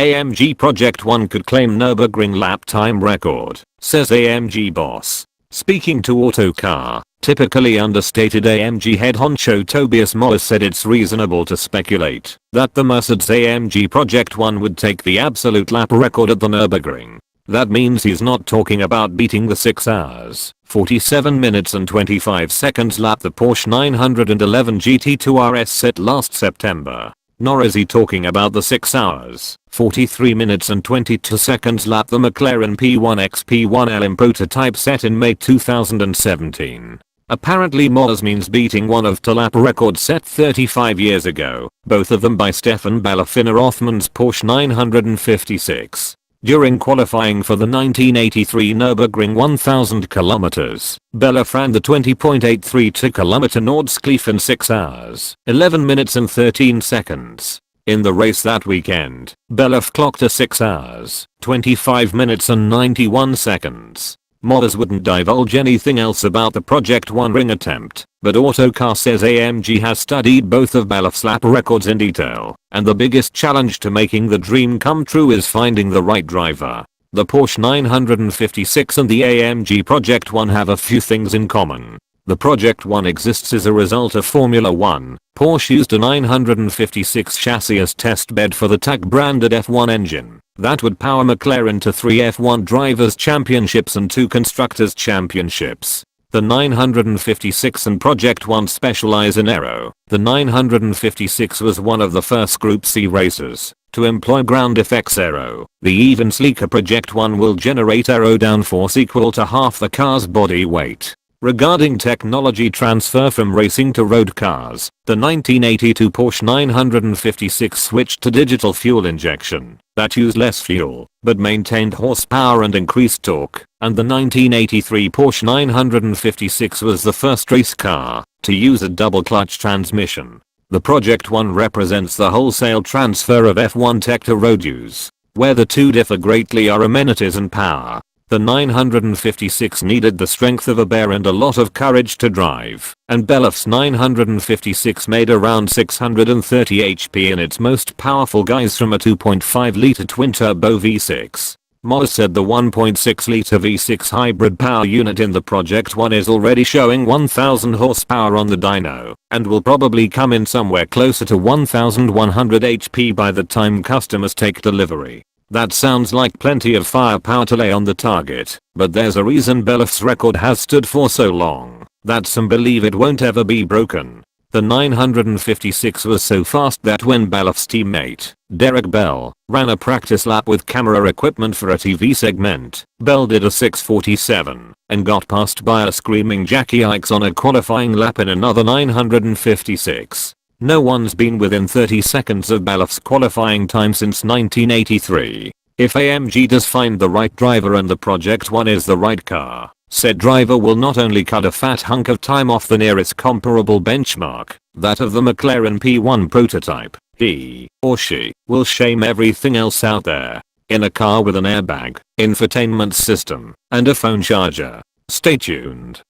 AMG Project One could claim Nürburgring lap time record, says AMG boss. Speaking to Autocar, typically understated AMG head honcho Tobias Moers said it's reasonable to speculate that the Mercedes-AMG Project One would take the absolute lap record at the Nürburgring. That means he's not talking about beating the 6 hours, 47 minutes and 25 seconds lap the Porsche 911 GT2 RS set last September. Nor is he talking about the 6 hours, 43 minutes and 22 seconds lap the McLaren P1X P1LM prototype set in May 2017. Apparently Moers means beating one of two lap records set 35 years ago, both of them by Stefan Bellof in a Rothmans Porsche 956. During qualifying for the 1983 Nürburgring 1000 km, Bellof ran the 20.832 km Nordschleife in 6 hours, 11 minutes and 13 seconds. In the race that weekend, Bellof clocked a 6 hours, 25 minutes and 91 seconds. Moers wouldn't divulge anything else about the Project One ring attempt, but Autocar says AMG has studied both of Bellof's lap records in detail, and the biggest challenge to making the dream come true is finding the right driver. The Porsche 956 and the AMG Project One have a few things in common. The Project One exists as a result of Formula One. Porsche used a 956 chassis as test bed for the TAC branded F1 engine that would power McLaren to 3 F1 Drivers' Championships and 2 Constructors' Championships. The 956 and Project One specialize in aero. The 956 was one of the first Group C racers to employ ground effects aero. The even sleeker Project One will generate aero downforce equal to half the car's body weight. Regarding technology transfer from racing to road cars, the 1982 Porsche 956 switched to digital fuel injection that used less fuel but maintained horsepower and increased torque, and the 1983 Porsche 956 was the first race car to use a double clutch transmission. The Project One represents the wholesale transfer of F1 tech to road use. Where the two differ greatly are amenities and power. The 956 needed the strength of a bear and a lot of courage to drive, and Bellof's 956 made around 630 HP in its most powerful guise from a 2.5 litre twin-turbo V6. Moers said the 1.6 litre V6 hybrid power unit in the Project One is already showing 1000 horsepower on the dyno, and will probably come in somewhere closer to 1100 HP by the time customers take delivery. That sounds like plenty of firepower to lay on the target, but there's a reason Bellof's record has stood for so long, that some believe it won't ever be broken. The 956 was so fast that when Bellof's teammate, Derek Bell, ran a practice lap with camera equipment for a TV segment, Bell did a 6:47 and got passed by a screaming Jackie Ikes on a qualifying lap in another 956. No one's been within 30 seconds of Bellof's qualifying time since 1983. If AMG does find the right driver and the Project One is the right car, said driver will not only cut a fat hunk of time off the nearest comparable benchmark, that of the McLaren P1 prototype, he or she will shame everything else out there. In a car with an airbag, infotainment system, and a phone charger. Stay tuned.